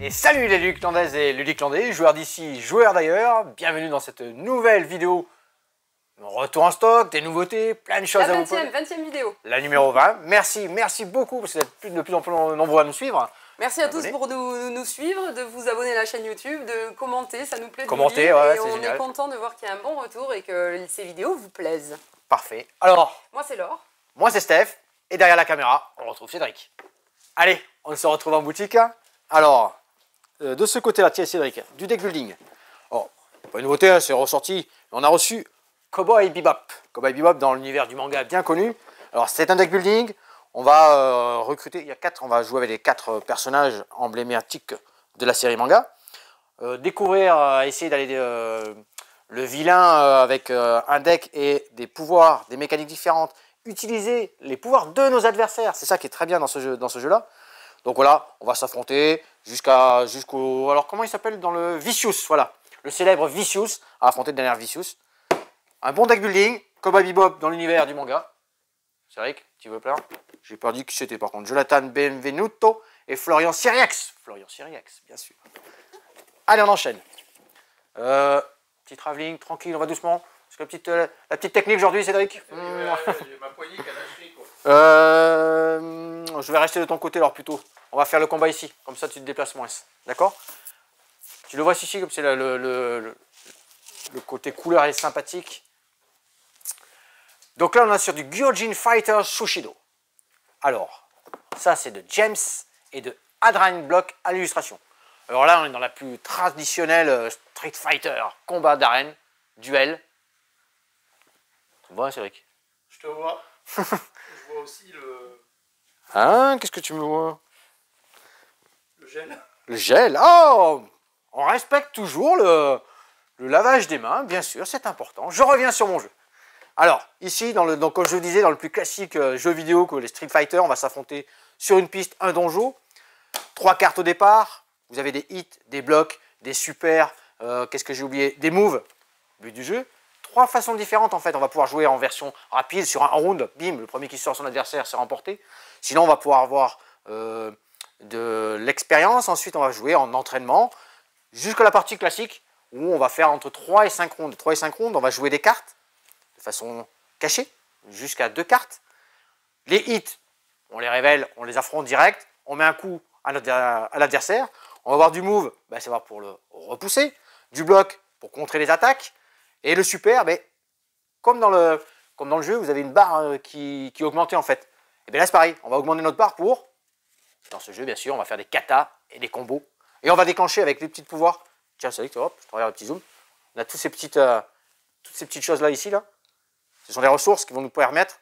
Et salut les Ludique-Landaises et Ludique-Landais, joueurs d'ici, joueurs d'ailleurs. Bienvenue dans cette nouvelle vidéo. Retour en stock, des nouveautés, plein de choses à vous proposer. La 20e vidéo. La numéro 20. Merci beaucoup parce que vous êtes de plus en plus nombreux à nous suivre. Merci à tous pour nous suivre, de vous abonner à la chaîne YouTube, de commenter, ça nous plaît de commenter, lire, ouais, et on génial. est content de voir qu'il y a un bon retour et que ces vidéos vous plaisent. Parfait. Alors, moi c'est Laure. Moi c'est Steph et derrière la caméra, on retrouve Cédric. Allez, on se retrouve en boutique. Alors, de ce côté-là, tiens Cédric, du deck building. Oh, pas une nouveauté, hein, c'est ressorti. On a reçu Cowboy Bebop. Cowboy Bebop dans l'univers du manga bien connu. Alors c'est un deck building. On va recruter, on va jouer avec les 4 personnages emblématiques de la série manga. Découvrir, essayer d'aller le vilain avec un deck et des pouvoirs, des mécaniques différentes. Utiliser les pouvoirs de nos adversaires. C'est ça qui est très bien dans ce jeu-là. Donc voilà, on va s'affronter jusqu'au... Alors comment il s'appelle dans le Vicious, voilà. Le célèbre Vicious, à affronter le dernier Vicious. Un bon deck building, Cowboy Bebop dans l'univers du manga. Cédric, tu veux plaire? J'ai pas dit qui c'était par contre. Jonathan Benvenuto et Florian Siriax. Florian Siriax, bien sûr. Allez, on enchaîne. Petit travelling, tranquille, on va doucement. Parce que la petite technique aujourd'hui, Cédric. J'ai ma poignée qui a lâché, quoi. Je vais rester de ton côté alors plutôt. On va faire le combat ici, comme ça tu te déplaces moins. D'accord? Tu le vois ici, comme c'est le côté couleur est sympathique. Donc là, on est sur du Gyojin Fighter Sushido. Alors, ça c'est de James et de Adrian Block à l'illustration. Alors là, on est dans la plus traditionnelle Street Fighter, combat d'arène, duel. Tu me vois, Cédric? Je te vois. Je vois aussi le Hein? Qu'est-ce que tu me vois? gel. Le gel? Oh! On respecte toujours le lavage des mains, bien sûr, c'est important. Je reviens sur mon jeu. Alors, ici, donc, comme je vous disais, dans le plus classique jeu vidéo que les Street Fighter, on va s'affronter sur une piste, un donjon. 3 cartes au départ. Vous avez des hits, des blocs, des super, qu'est-ce que j'ai oublié? Des moves, but du jeu. 3 façons différentes en fait. On va pouvoir jouer en version rapide sur un round. Bim, le premier qui sort son adversaire, c'est remporté. Sinon, on va pouvoir avoir de l'expérience. Ensuite, on va jouer en entraînement jusqu'à la partie classique où on va faire entre 3 et 5 rounds. 3 et 5 rounds, on va jouer des cartes de façon cachée, jusqu'à 2 cartes. Les hits, on les révèle, on les affronte direct. On met un coup à l'adversaire. On va avoir du move, ça va pour le repousser. Du bloc pour contrer les attaques. Et le super, comme dans le jeu, vous avez une barre qui est augmentée en fait. Et bien là c'est pareil, on va augmenter notre barre pour, dans ce jeu bien sûr, on va faire des katas et des combos. Et on va déclencher avec les petits pouvoirs. Tiens, c'est hop, je te regarde le petit zoom. On a toutes ces petites choses là ici. Là. Ce sont des ressources qui vont nous permettre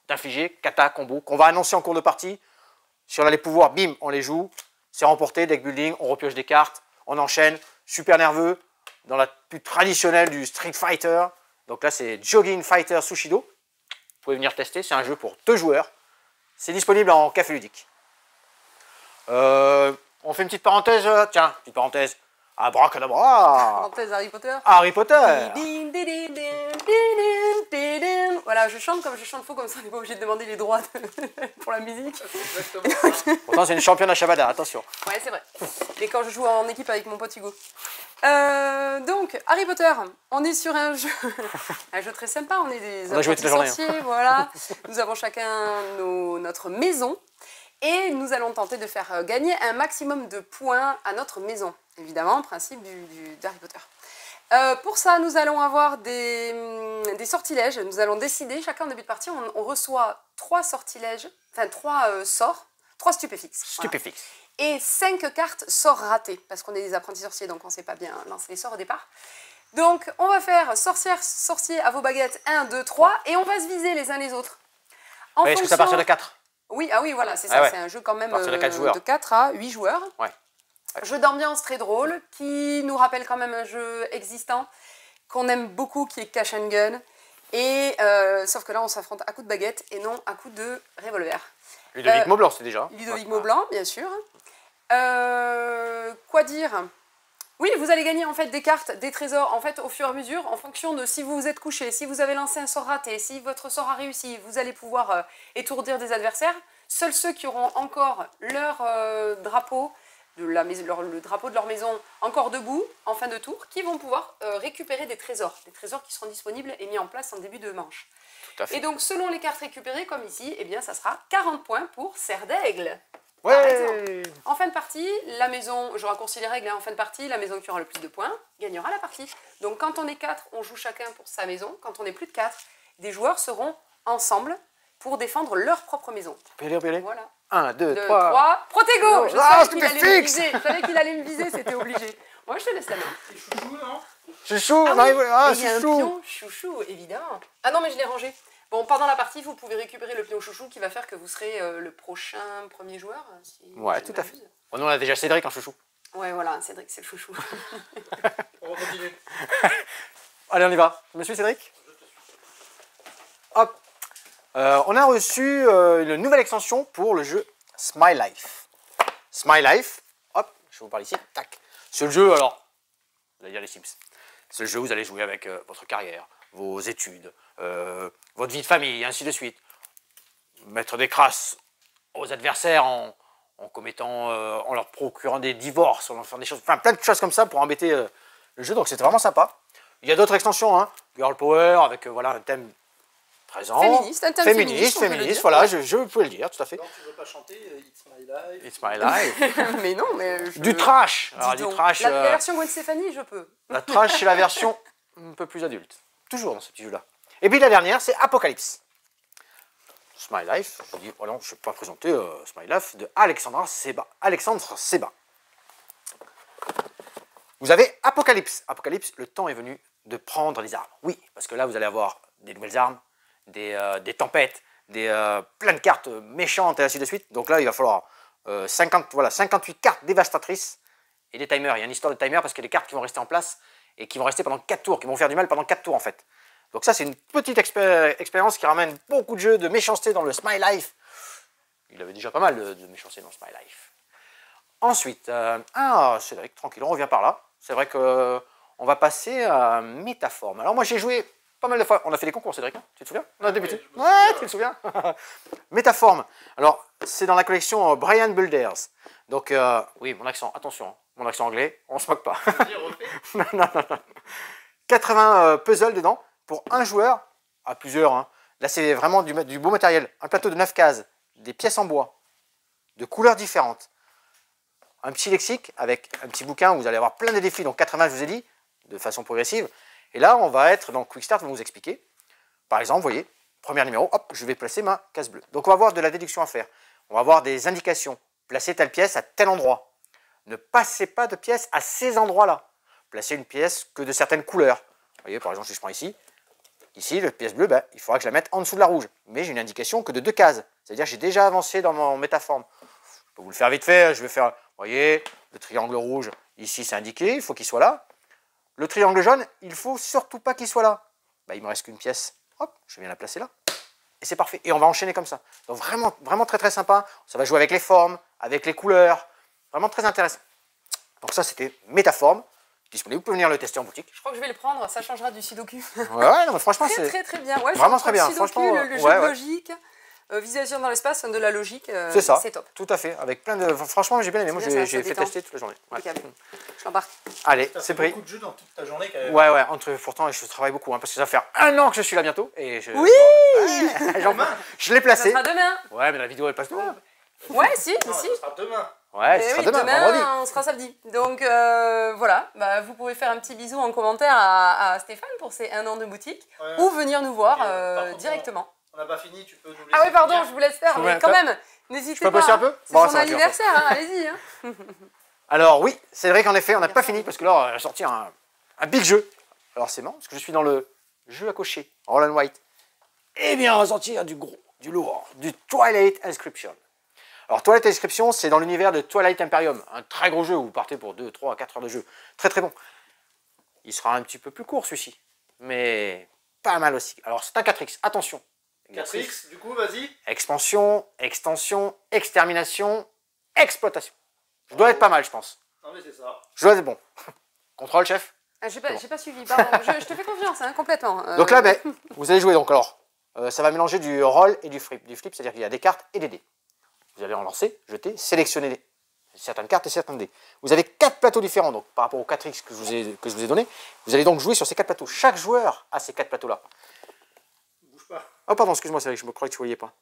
d'infliger kata, combo, qu'on va annoncer en cours de partie. Si on a les pouvoirs, bim, on les joue. C'est remporté, deck building, on repioche des cartes, on enchaîne, super nerveux, dans la plus traditionnelle du Street Fighter. Donc là, c'est Gyojin Fighter Sushido. Vous pouvez venir tester, c'est un jeu pour 2 joueurs. C'est disponible en café ludique. On fait une petite parenthèse, tiens, petite parenthèse. Abracadabra. Parenthèse Harry Potter. Harry Potter. Voilà, je chante comme je chante faux, comme ça on n'est pas obligé de demander les droits pour la musique. Exactement ça. Pourtant, c'est une championne à Shabada, attention. Ouais, c'est vrai. Et quand je joue en équipe avec mon pote Hugo. Donc, Harry Potter, on est sur un jeu, un jeu très sympa. On est des apprentis sorciers, voilà. Nous avons chacun notre maison. Et nous allons tenter de faire gagner un maximum de points à notre maison. Évidemment, principe d'Harry Potter. Pour ça, nous allons avoir des sortilèges. Nous allons décider, chacun en début de partie, on reçoit 3 sortilèges, enfin 3 sorts, 3 stupéfixes. Stupéfixe. Voilà. Et 5 cartes sorts ratés, parce qu'on est des apprentis sorciers, donc on ne sait pas bien lancer les sorts au départ. Donc, on va faire sorcière, sorcier à vos baguettes, 1, 2, 3, et on va se viser les uns les autres. Est-ce que c'est à partir de 4? Oui, ah oui, voilà, c'est ça, ouais. c'est un jeu quand même de 4 à 8 joueurs. Ouais. Jeu d'ambiance très drôle, qui nous rappelle quand même un jeu existant, qu'on aime beaucoup, qui est Cash and Gun. Et sauf que là, on s'affronte à coups de baguette et non à coups de revolver. Ludovic Maublanc, c'est déjà. Ludovic Maublanc, bien sûr. Quoi dire? Oui, vous allez gagner en fait des cartes, des trésors, en fait au fur et à mesure, en fonction de si vous vous êtes couché, si vous avez lancé un sort raté, si votre sort a réussi, vous allez pouvoir étourdir des adversaires. Seuls ceux qui auront encore leur drapeau le drapeau de leur maison encore debout en fin de tour, qui vont pouvoir récupérer des trésors qui seront disponibles et mis en place en début de manche. Tout à fait. Et donc selon les cartes récupérées, comme ici, eh bien ça sera 40 points pour Serre d'Aigle. Ouais. En fin de partie, la maison, je raccourcis les règles, hein, en fin de partie, la maison qui aura le plus de points gagnera la partie. Donc quand on est 4, on joue chacun pour sa maison. Quand on est plus de 4, des joueurs seront ensemble pour défendre leur propre maison. On peut y aller. Voilà. 1, 2, 2, 3. 3. Protego. Je Ah, savais qu'il allait me viser. Je savais qu'il allait me viser, c'était obligé. Moi, je te laisse la main. Et chouchou, non? Chouchou, Ah on arrive. oui, Ah, et il y a un chouchou. pion chouchou, évidemment. Ah non, mais je l'ai rangé. Bon, pendant la partie, vous pouvez récupérer le pion chouchou qui va faire que vous serez le prochain premier joueur. Si Ouais, je tout à fait. m'abuse. Bon, nous, on a déjà Cédric en chouchou. Ouais, voilà, Cédric, c'est le chouchou. On va continuer. Allez, on y va. Je me suis Cédric. Hop. On a reçu une nouvelle extension pour le jeu Smile Life. Smile Life, hop, je vous parle ici, tac. Ce jeu, alors, vous allez dire les Sims. Ce jeu, vous allez jouer avec votre carrière, vos études, votre vie de famille, et ainsi de suite. Mettre des crasses aux adversaires en commettant, en leur procurant des divorces, en leur faisant des choses, enfin plein de choses comme ça pour embêter le jeu, donc c'était vraiment sympa. Il y a d'autres extensions, hein, Girl Power, avec voilà, un thème présent. Féministe, un thème féministe, on peut le féministe, dire. voilà, je pouvais le dire, tout à fait. Non, tu veux pas chanter It's My Life? It's my life. Mais non, mais... Du trash. Dis Alors, du donc. trash. La version Gwen Stefani, je peux. La trash, c'est la version un peu plus adulte. Toujours dans ce petit jeu-là. Et puis la dernière, c'est Apocalypse. Smile Life, je dis, voilà, je ne vais pas présenter Smile Life de Alexandre Seba. Vous avez Apocalypse. Apocalypse, le temps est venu de prendre les armes. Oui, parce que là, vous allez avoir des nouvelles armes, des tempêtes, plein de cartes méchantes et ainsi de suite. Donc là, il va falloir 58 cartes dévastatrices et des timers. Il y a une histoire de timer parce qu'il y a des cartes qui vont rester en place et qui vont rester pendant 4 tours, qui vont faire du mal pendant 4 tours en fait. Donc ça, c'est une petite expérience qui ramène beaucoup de jeux de méchanceté dans le Smile Life. Il avait déjà pas mal de méchanceté dans le Smile Life. Ensuite, Cédric, tranquille, on revient par là. C'est vrai qu'on va passer à Métaforme. Alors moi, j'ai joué pas mal de fois. On a fait des concours, Cédric, hein, tu te souviens? On a débuté. Ouais, tu te souviens? Métaforme. Alors, c'est dans la collection Brian Builders. Donc, oui, mon accent, attention, hein, mon accent anglais, on se moque pas. non. 80 puzzles dedans pour un joueur à plusieurs. Hein. Là, c'est vraiment du beau matériel. Un plateau de 9 cases, des pièces en bois, de couleurs différentes. Un petit lexique avec un petit bouquin où vous allez avoir plein de défis. Donc 80, je vous ai dit, de façon progressive. Et là, on va être dans Quick Start, on va vous expliquer. Par exemple, vous voyez, premier numéro, hop, je vais placer ma case bleue. Donc on va avoir de la déduction à faire. On va avoir des indications. Placez telle pièce à tel endroit. Ne passez pas de pièce à ces endroits-là. Placez une pièce que de certaines couleurs. Vous voyez, par exemple, si je prends ici, la pièce bleue, ben, il faudra que je la mette en dessous de la rouge. Mais j'ai une indication que de 2 cases. C'est-à-dire que j'ai déjà avancé dans mon métaforme. Je peux vous le faire vite fait. Je vais faire, vous voyez, le triangle rouge, ici c'est indiqué, il faut qu'il soit là. Le triangle jaune, il ne faut surtout pas qu'il soit là. Ben, il ne me reste qu'une pièce. Hop, je viens la placer là. Et c'est parfait. Et on va enchaîner comme ça. Donc vraiment, vraiment très très sympa. Ça va jouer avec les formes, avec les couleurs. Vraiment très intéressant. Donc ça, c'était Métaforme. Disponible, vous pouvez venir le tester en boutique. Je crois que je vais le prendre, ça changera du Sudoku. Ouais, non, mais franchement, c'est très bien. Ouais, vraiment très bien. Sudoku, Franchement, le jeu de logique, visualisation dans l'espace, de la logique, c'est ça. C'est top. Tout à fait. Avec plein de. Franchement, j'ai bien aimé. Moi, bien, j'ai ça fait détend. tester toute la journée. Ouais. Je l'embarque. Allez, T'as c'est fait pris. beaucoup de jeux dans toute ta journée quand même. Ouais. Pourtant, je travaille beaucoup, hein, parce que ça va faire 1 an que je suis là bientôt. Et Oui. Je l'ai placé. Ça sera demain. Ouais, mais la vidéo, elle passe demain. Ouais, si. Non, ça sera demain. Ouais, Eh ce sera oui, demain, vendredi. on sera samedi. Donc voilà, bah, vous pouvez faire un petit bisou en commentaire à Stéphane pour ses 1 an de boutique, Ouais. ou venir nous voir Par contre, directement. On n'a pas fini, tu peux nous laisser. Ah oui, pardon, finir. je vous laisse faire, Je mais peux quand faire- même, n'hésitez Je peux pas. passer un peu? C'est Bon, son ça va, je vais anniversaire, hein, allez-y. Hein. Alors oui, c'est vrai qu'en effet, on n'a pas fini, parce que là, on va sortir un big jeu. Alors c'est marrant, parce que je suis dans le jeu à cocher, Roll and White. Eh bien, on va sortir du gros, du lourd, du Twilight Inscription. Alors Twilight Inscription, c'est dans l'univers de Twilight Imperium, un très gros jeu où vous partez pour 2, 3, 4 heures de jeu. Très très bon. Il sera un petit peu plus court celui-ci, mais pas mal aussi. Alors c'est un 4X, attention. 4X, du coup, vas-y. Expansion, extension, extermination, exploitation. Je dois être pas mal, je pense. Non, mais c'est ça. Je dois être bon. Contrôle, chef. Ah, j'ai pas suivi, pardon. Je te fais confiance, hein, complètement. Donc là, ben, vous allez jouer. Donc alors, ça va mélanger du roll et du flip. Du flip, c'est-à-dire qu'il y a des cartes et des dés. Vous allez en lancer, jeter, sélectionner certaines cartes et certains dés. Vous avez 4 plateaux différents, donc par rapport aux 4X que je vous ai donné. Vous allez donc jouer sur ces 4 plateaux. Chaque joueur a ces 4 plateaux-là. Bouge pas. Oh pardon, excuse-moi, c'est vrai que je me croyais que tu ne voyais pas.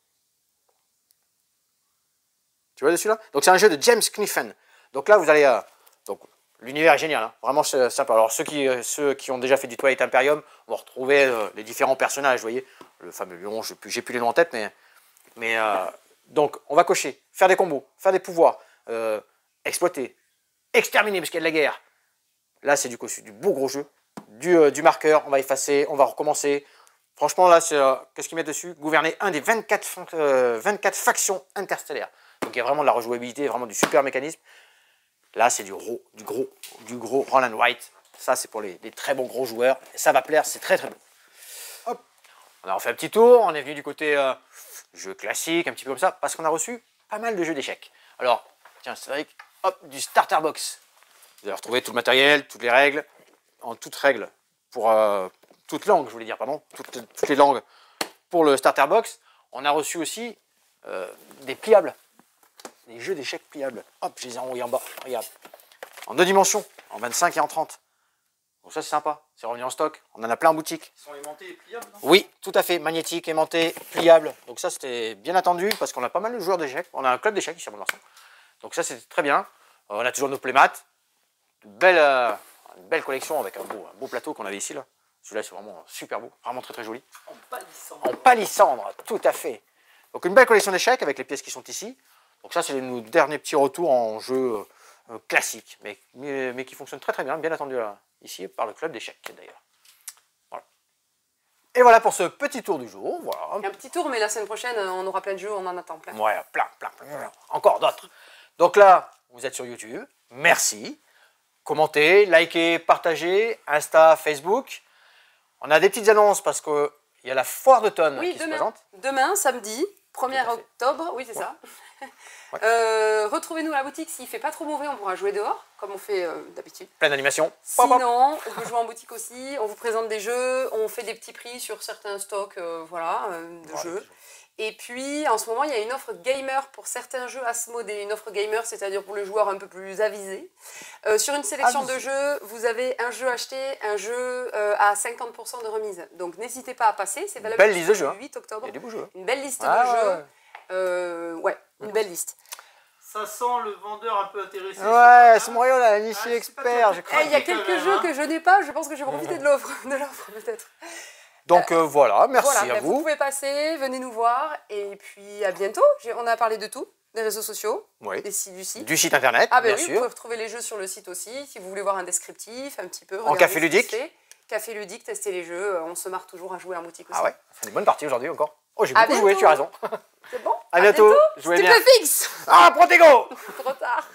Tu vois dessus là? Donc c'est un jeu de James Kniffen. Donc là, vous allez... donc l'univers est génial, hein. Vraiment simple. Alors ceux qui ont déjà fait du Twilight Imperium vont retrouver les différents personnages, vous voyez. Le fameux lion, j'ai plus les noms en tête, mais donc on va cocher, faire des combos, faire des pouvoirs, exploiter, exterminer parce qu'il y a de la guerre. Là c'est du beau gros jeu, du marqueur, on va effacer, on va recommencer. Franchement là, qu'est-ce qu'ils mettent dessus? Gouverner un des 24 factions interstellaires. Donc il y a vraiment de la rejouabilité, vraiment du super mécanisme. Là, c'est du gros roll and write. Ça, c'est pour les très bons gros joueurs. Et ça va plaire, c'est très très bon. Hop. On a refait un petit tour. On est venu du côté jeu classique, un petit peu comme ça, parce qu'on a reçu pas mal de jeux d'échecs. Alors, tiens, c'est vrai que, hop, du starter box. Vous allez retrouver tout le matériel, toutes les règles, en toutes règles, pour toutes langues, je voulais dire, pardon, toutes les langues pour le starter box. On a reçu aussi des pliables. Des jeux d'échecs pliables. Hop, je les ai envoyés en bas. Regarde. En 2 dimensions, en 25 et en 30. Donc ça, c'est sympa. C'est revenu en stock. On en a plein en boutique. Ils sont aimantés et pliables, non? Oui, tout à fait. Magnétique, aimanté, pliable. Donc ça, c'était bien attendu parce qu'on a pas mal de joueurs d'échecs. On a un club d'échecs ici à Mont-de-Marsan. Donc ça, c'est très bien. On a toujours nos playmats. Une belle collection avec un beau plateau qu'on avait ici, là. Celui-là, c'est vraiment super beau. Vraiment très très joli. En palissandre. En palissandre, tout à fait. Donc une belle collection d'échecs avec les pièces qui sont ici. Donc ça, c'est nos derniers petits retours en jeu classique, mais qui fonctionne très très bien, bien attendu ici par le club d'échecs d'ailleurs. Voilà. Et voilà pour ce petit tour du jour. Voilà. Un petit tour, mais la semaine prochaine, on aura plein de jeux, on en attend plein. Ouais, plein. Encore d'autres. Donc là, vous êtes sur YouTube. Merci. Commentez, likez, partagez, Insta, Facebook. On a des petites annonces parce qu'il y a la foire d'automne qui se présente. Demain, samedi, 1er octobre, oui c'est ça. Ouais. Retrouvez-nous à la boutique, s'il ne fait pas trop mauvais, on pourra jouer dehors, comme on fait d'habitude. Plein d'animations. Sinon, on peut jouer en boutique aussi, on vous présente des jeux, on fait des petits prix sur certains stocks de jeux. Et puis, en ce moment, il y a une offre gamer pour certains jeux Asmodée. Une offre gamer, c'est-à-dire pour le joueur un peu plus avisé. Sur une sélection de jeux, vous avez un jeu acheté, un jeu à 50% de remise. Donc, n'hésitez pas à passer. C'est valable jusqu'au 8 octobre. Il y a des beaux jeux. Une belle liste de jeux. Une belle liste. Ça sent le vendeur un peu intéressé. Ouais, c'est Mario là, initié expert. Il y a quelques jeux que je n'ai pas. Je pense que je vais profiter de l'offre peut-être. Donc voilà, merci à vous. Vous pouvez passer, venez nous voir et puis à bientôt. On a parlé de tout, des réseaux sociaux, du site. Du site internet, bien sûr. Vous pouvez retrouver les jeux sur le site aussi, si vous voulez voir un descriptif, un petit peu. En café ludique. Café ludique, tester les jeux, on se marre toujours à jouer en boutique aussi. Ah ouais, c'est une bonne partie aujourd'hui encore. Oh, j'ai beaucoup joué, tu as raison. C'est bon. À bientôt. Jouez bien. C'était fixe. Ah, Protego. Trop tard.